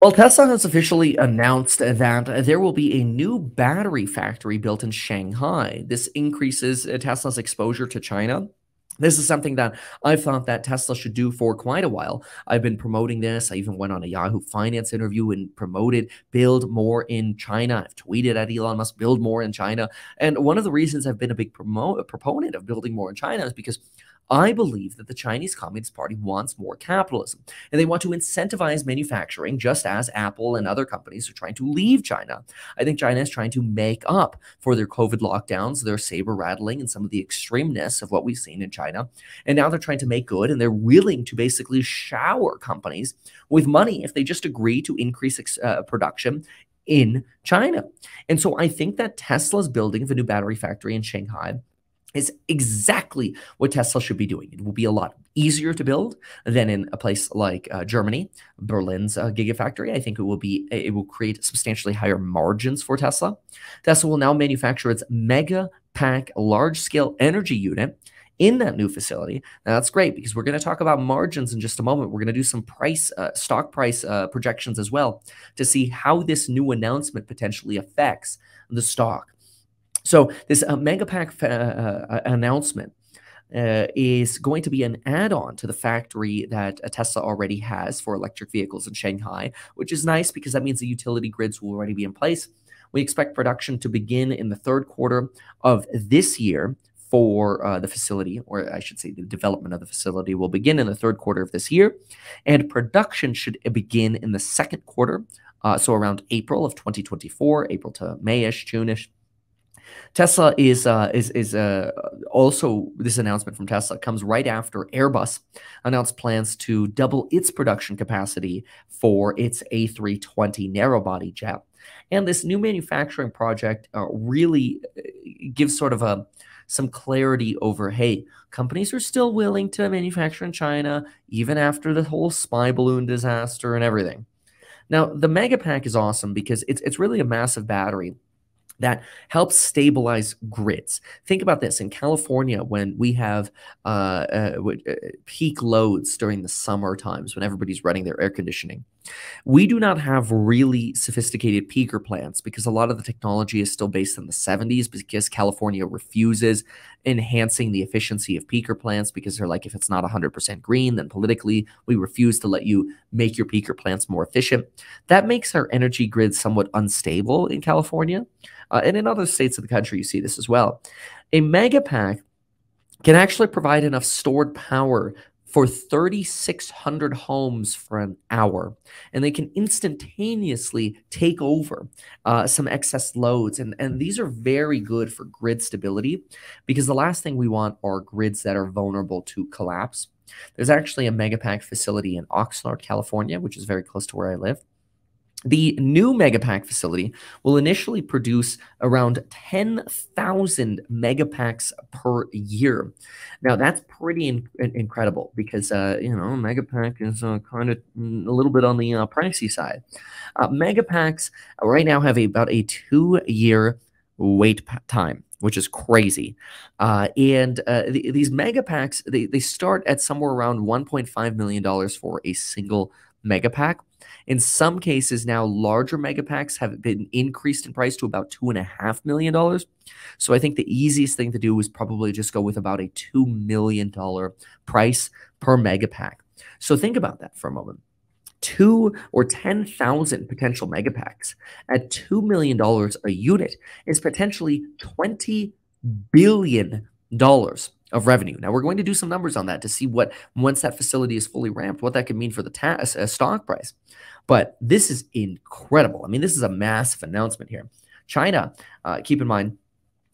Well, Tesla has officially announced that there will be a new battery factory built in Shanghai. This increases Tesla's exposure to China. This is something that I've thought that Tesla should do for quite a while. I've been promoting this. I even went on a Yahoo Finance interview and promoted build more in China. I've tweeted at Elon Musk, build more in China. And one of the reasons I've been a big proponent of building more in China is because I believe that the Chinese Communist Party wants more capitalism, and they want to incentivize manufacturing, just as Apple and other companies are trying to leave China. I think China is trying to make up for their COVID lockdowns, their saber rattling, and some of the extremeness of what we've seen in China. And now they're trying to make good, and they're willing to basically shower companies with money if they just agree to increase production in China. And so I think that Tesla's building of a new battery factory in Shanghai is exactly what Tesla should be doing. It will be a lot easier to build than in a place like Germany, Berlin's Gigafactory. I think it will create substantially higher margins for Tesla. Tesla will now manufacture its Mega Pack large scale energy unit in that new facility. Now that's great because we're going to talk about margins in just a moment. We're going to do some stock price projections as well to see how this new announcement potentially affects the stock. So this Megapack announcement is going to be an add-on to the factory that Tesla already has for electric vehicles in Shanghai, which is nice because that means the utility grids will already be in place. We expect production to begin in the third quarter of this year for the facility, or I should say the development of the facility will begin in the third quarter of this year, and production should begin in the second quarter, so around April of 2024, April to Mayish, June-ish. Tesla is also, this announcement from Tesla comes right after Airbus announced plans to double its production capacity for its A320 narrow-body jet. And this new manufacturing project really gives sort of some clarity over, hey, companies are still willing to manufacture in China even after the whole spy balloon disaster and everything. Now, the Megapack is awesome because it's really a massive battery that helps stabilize grids. Think about this. In California, when we have peak loads during the summer times when everybody's running their air conditioning, we do not have really sophisticated peaker plants because a lot of the technology is still based in the 70s because California refuses enhancing the efficiency of peaker plants because they're like, if it's not 100% green, then politically we refuse to let you make your peaker plants more efficient. That makes our energy grid somewhat unstable in California. And in other states of the country, you see this as well. A Megapack can actually provide enough stored power for 3,600 homes for an hour. And they can instantaneously take over some excess loads. And these are very good for grid stability because the last thing we want are grids that are vulnerable to collapse. There's actually a Megapack facility in Oxnard, California, which is very close to where I live. The new Megapack facility will initially produce around 10,000 Megapacks per year. Now, that's pretty incredible because, Megapack is kind of a little bit on the pricey side. Megapacks right now have about a 2-year wait time, which is crazy. These Megapacks, they start at somewhere around $1.5 million for a single Megapack. In some cases now, larger Megapacks have been increased in price to about $2.5 million. So I think the easiest thing to do is probably just go with about a $2 million price per Megapack. So think about that for a moment. 2 or 10,000 potential Megapacks at $2 million a unit is potentially $20 billion of revenue. Now, we're going to do some numbers on that to see what, once that facility is fully ramped, what that could mean for the stock price. But this is incredible. I mean, this is a massive announcement here. China, keep in mind,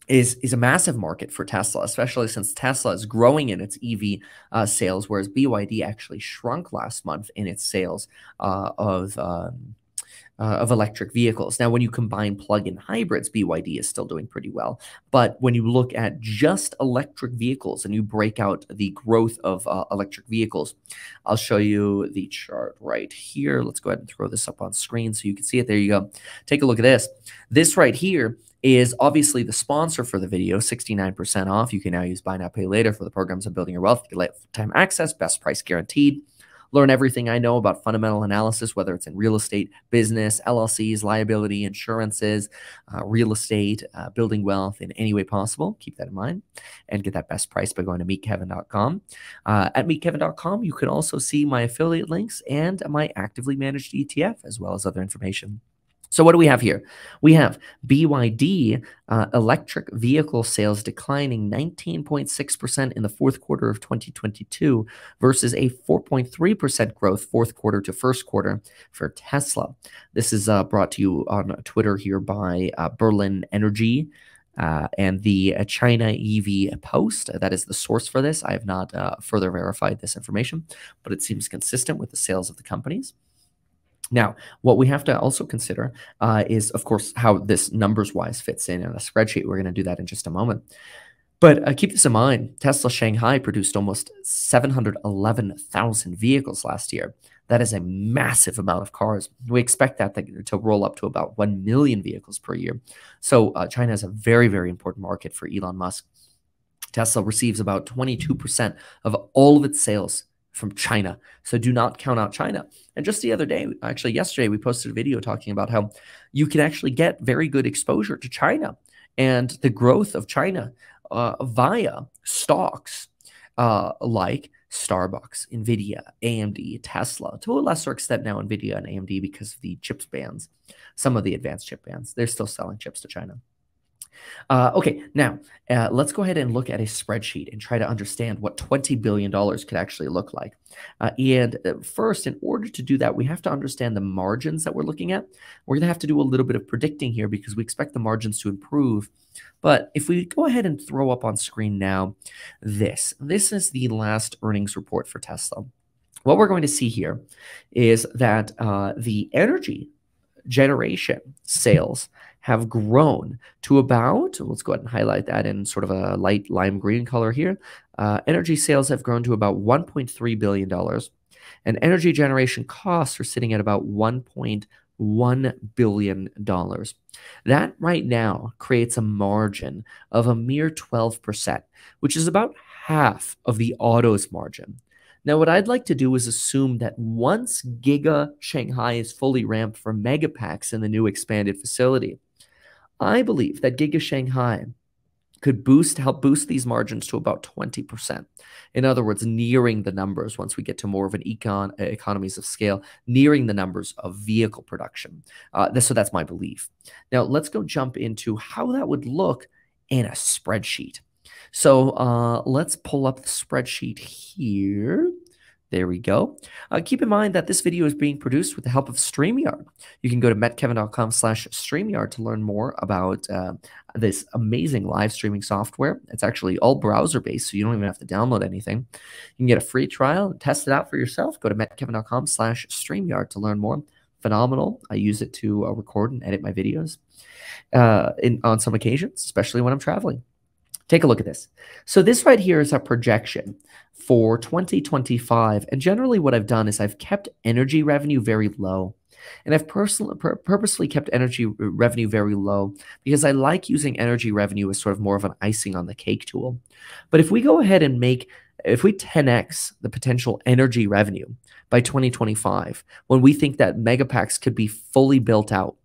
is a massive market for Tesla, especially since Tesla is growing in its EV sales, whereas BYD actually shrunk last month in its sales of electric vehicles. Now, when you combine plug-in hybrids, BYD is still doing pretty well. But when you look at just electric vehicles and you break out the growth of electric vehicles, I'll show you the chart right here. Let's go ahead and throw this up on screen so you can see it. There you go. Take a look at this. This right here is obviously the sponsor for the video, 69% off. You can now use Buy Now, Pay Later for the programs of Building Your Wealth. Lifetime access, best price guaranteed. Learn everything I know about fundamental analysis, whether it's in real estate, business, LLCs, liability, insurances, real estate, building wealth in any way possible. Keep that in mind and get that best price by going to meetkevin.com. At meetkevin.com, you can also see my affiliate links and my actively managed ETF, as well as other information. So what do we have here? We have BYD electric vehicle sales declining 19.6% in the fourth quarter of 2022 versus a 4.3% growth fourth quarter to first quarter for Tesla. This is brought to you on Twitter here by Berlin Energy. And the China EV Post, that is the source for this. I have not further verified this information, but it seems consistent with the sales of the companies. Now, what we have to also consider is, of course, how this numbers-wise fits in a spreadsheet. We're going to do that in just a moment. But keep this in mind. Tesla Shanghai produced almost 711,000 vehicles last year. That is a massive amount of cars. We expect that to roll up to about 1 million vehicles per year. So China is a very, very important market for Elon Musk. Tesla receives about 22% of all of its sales from China. So do not count out China. And just the other day, actually yesterday, we posted a video talking about how you can actually get very good exposure to China and the growth of China via stocks like Starbucks, NVIDIA, AMD, Tesla, to a lesser extent now NVIDIA and AMD because of the chips bans, some of the advanced chip bans. They're still selling chips to China. Okay, now let's go ahead and look at a spreadsheet and try to understand what $20 billion could actually look like. First, in order to do that, we have to understand the margins that we're looking at. We're going to have to do a little bit of predicting here because we expect the margins to improve. But if we go ahead and throw up on screen now, this is the last earnings report for Tesla. What we're going to see here is that the energy generation sales have grown to about, let's go ahead and highlight that in sort of a light lime green color here. Energy sales have grown to about $1.3 billion, and energy generation costs are sitting at about $1.1 billion. That right now creates a margin of a mere 12%, which is about half of the autos margin. Now, what I'd like to do is assume that once Giga Shanghai is fully ramped for Megapacks in the new expanded facility, I believe that Giga Shanghai could help boost these margins to about 20%. In other words, nearing the numbers once we get to more of an economies of scale, nearing the numbers of vehicle production. So that's my belief. Now, let's go jump into how that would look in a spreadsheet. So let's pull up the spreadsheet here. There we go. Keep in mind that this video is being produced with the help of StreamYard. You can go to metkevin.com/StreamYard to learn more about this amazing live streaming software. It's actually all browser-based, so you don't even have to download anything. You can get a free trial and test it out for yourself. Go to metkevin.com/StreamYard to learn more. Phenomenal. I use it to record and edit my videos on some occasions, especially when I'm traveling. Take a look at this. So this right here is a projection for 2025. And generally what I've done is I've kept energy revenue very low. And I've purposely kept energy revenue very low because I like using energy revenue as sort of more of an icing on the cake tool. But if we go ahead and if we 10x the potential energy revenue by 2025, when we think that Megapacks could be fully built out,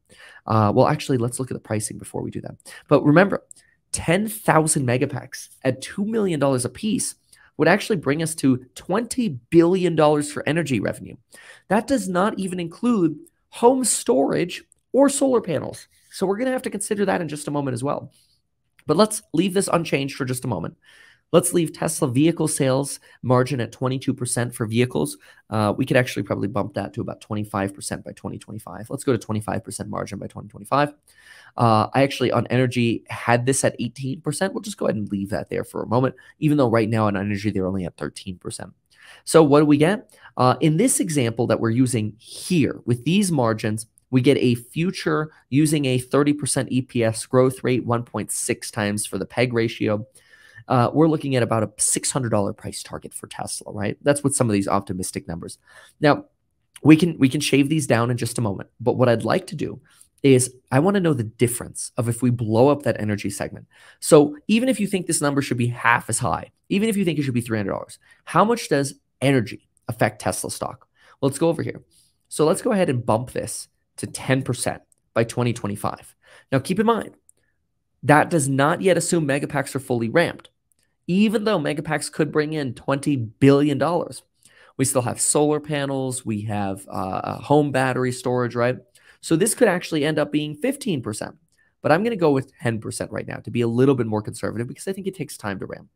well, actually, let's look at the pricing before we do that. But remember, 10,000 Megapacks at $2 million a piece would actually bring us to $20 billion for energy revenue. That does not even include home storage or solar panels. So we're going to have to consider that in just a moment as well. But let's leave this unchanged for just a moment. Let's leave Tesla vehicle sales margin at 22% for vehicles. We could actually probably bump that to about 25% by 2025. Let's go to 25% margin by 2025. I actually, on energy, had this at 18%. We'll just go ahead and leave that there for a moment, even though right now on energy, they're only at 13%. So what do we get? In this example that we're using here, with these margins, we get a future using a 30% EPS growth rate, 1.6 times for the PEG ratio. We're looking at about a $600 price target for Tesla, right? That's what some of these optimistic numbers. Now, we can shave these down in just a moment. But what I'd like to do is I want to know the difference of if we blow up that energy segment. So even if you think this number should be half as high, even if you think it should be $300, how much does energy affect Tesla stock? Well, let's go over here. So let's go ahead and bump this to 10% by 2025. Now, keep in mind, that does not yet assume Megapacks are fully ramped. Even though Megapacks could bring in $20 billion, we still have solar panels, we have home battery storage, right? So this could actually end up being 15%. But I'm going to go with 10% right now to be a little bit more conservative because I think it takes time to ramp.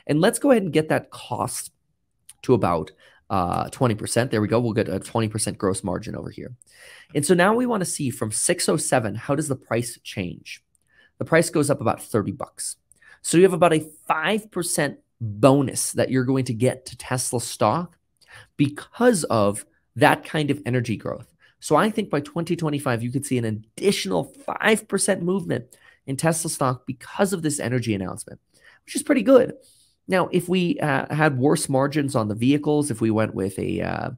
And let's go ahead and get that cost to about 20%. There we go. We'll get a 20% gross margin over here. And so now we want to see from 607, how does the price change? The price goes up about 30 bucks. So you have about a 5% bonus that you're going to get to Tesla stock because of that kind of energy growth. So I think by 2025, you could see an additional 5% movement in Tesla stock because of this energy announcement, which is pretty good. Now, if we had worse margins on the vehicles, if we went with a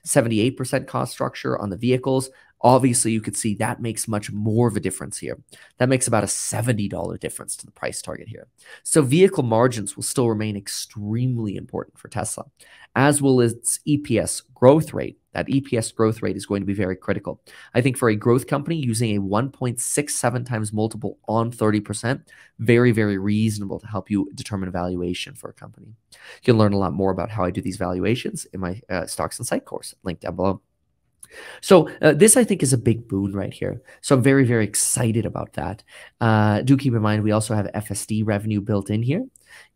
78% cost structure on the vehicles, obviously you could see that makes much more of a difference here. That makes about a $70 difference to the price target here. So vehicle margins will still remain extremely important for Tesla, as will its EPS growth rate. That EPS growth rate is going to be very critical. I think for a growth company, using a 1.67 times multiple on 30%, very, very reasonable to help you determine valuation for a company. You can learn a lot more about how I do these valuations in my Stocks and Sight course, linked down below. So this, I think, is a big boon right here. So I'm very, very excited about that. Do keep in mind, we also have FSD revenue built in here.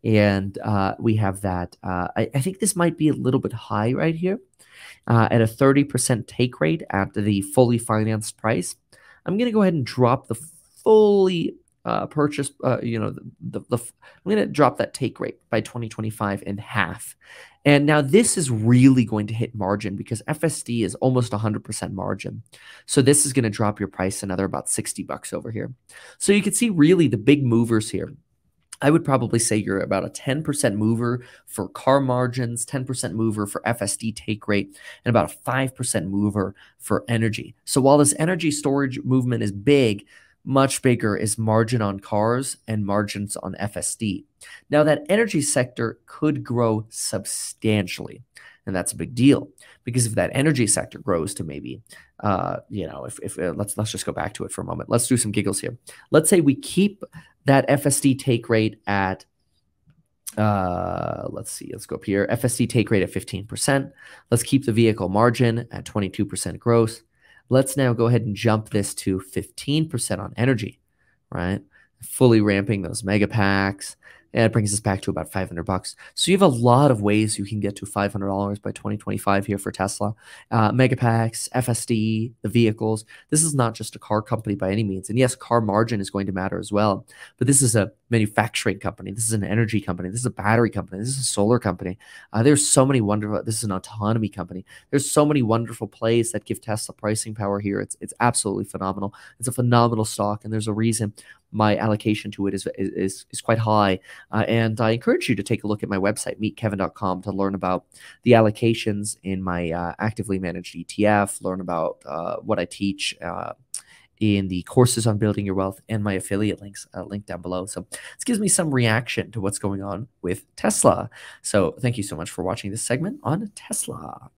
And we have that. I think this might be a little bit high right here at a 30% take rate at the fully financed price. I'm going to go ahead and drop the fully purchase, I'm going to drop that take rate by 2025 in half. And now this is really going to hit margin because FSD is almost 100% margin. So this is going to drop your price another about 60 bucks over here. So you can see really the big movers here. I would probably say you're about a 10% mover for car margins, 10% mover for FSD take rate, and about a 5% mover for energy. So while this energy storage movement is big, much bigger is margin on cars and margins on FSD. Now, that energy sector could grow substantially, and that's a big deal because if that energy sector grows to maybe, let's just go back to it for a moment. Let's do some giggles here. Let's say we keep that FSD take rate at, let's go up here. FSD take rate at 15%. Let's keep the vehicle margin at 22% gross. Let's now go ahead and jump this to 15% on energy, right? Fully ramping those Megapacks. And it brings us back to about 500 bucks. So you have a lot of ways you can get to $500 by 2025 here for Tesla. Megapacks, FSD, the vehicles. This is not just a car company by any means. And yes, car margin is going to matter as well. But this is a manufacturing company. This is an energy company. This is a battery company. This is a solar company. There's so many wonderful, this is an autonomy company. There's so many wonderful plays that give Tesla pricing power here. It's absolutely phenomenal. It's a phenomenal stock. And there's a reason my allocation to it is quite high. And I encourage you to take a look at my website, meetkevin.com, to learn about the allocations in my actively managed ETF, learn about what I teach in the courses on building your wealth, and my affiliate links linked down below. So this gives me some reaction to what's going on with Tesla. So thank you so much for watching this segment on Tesla.